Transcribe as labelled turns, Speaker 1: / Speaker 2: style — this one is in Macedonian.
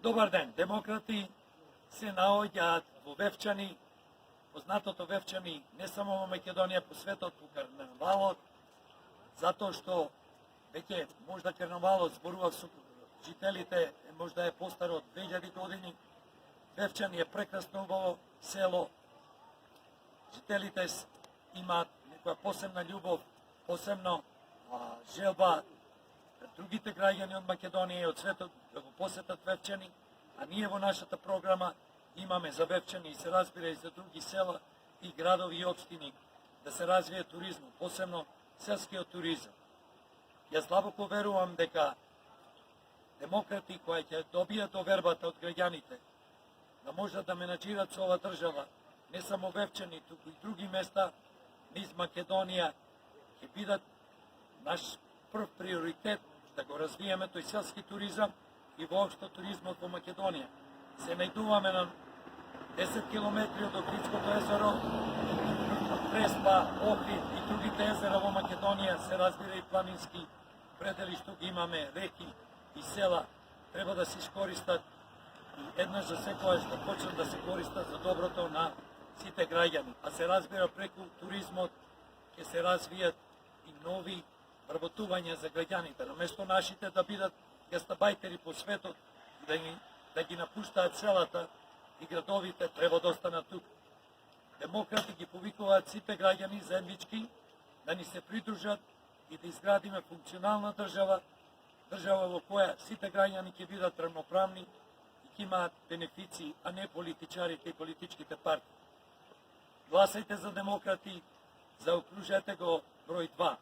Speaker 1: Добар ден, демократи се наоѓаат во Вевчани, познатото Вевчани не само во Македонија, по светот, по карнавалот, затоа што веќе можда карнавалот зборува со жителите, можда е постар од 2000 години. Вевчани е прекрасно убаво село. Жителите имаат некоја посебна љубов, посебно желба другите граѓани од Македонија и од светот да го посетат Вевчани, а ние во нашата програма имаме за Вевчани и се разбира и за други села и градови и општини да се развие туризмот, посебно селскиот туризам. Јас длабоко верувам дека демократи кои ќе добијат довербата од граѓаните да можат да менаџират со ова држава, не само Вевчани, туку и други места низ Македонија, ќе бидат наш прв приоритет да го развиеме тој селски туризам и воопшто туризмот во Македонија. Се најдуваме на 10 километри од Охридското езеро, Преспа, Охрид и другите езера во Македонија, се разбира и планински предели што ги имаме, реки и села, треба да се искористат и еднаш за секогаш да почнат да се користат за доброто на сите граѓани. А се разбира преку туризмот ќе се развијат и нови вработувања за граѓаните. Наместо нашите да бидат гастабајтери по светот и да ги напуштаат селата и градовите, треба да останат тук. Демократи ги повикуваат сите граѓани заеднички да ни се придружат и да изградиме функционална држава, држава во која сите граѓани ќе бидат равноправни и ќе имаат бенефиции, а не политичарите и политичките партии. Гласајте за демократи, заокружете го број 2.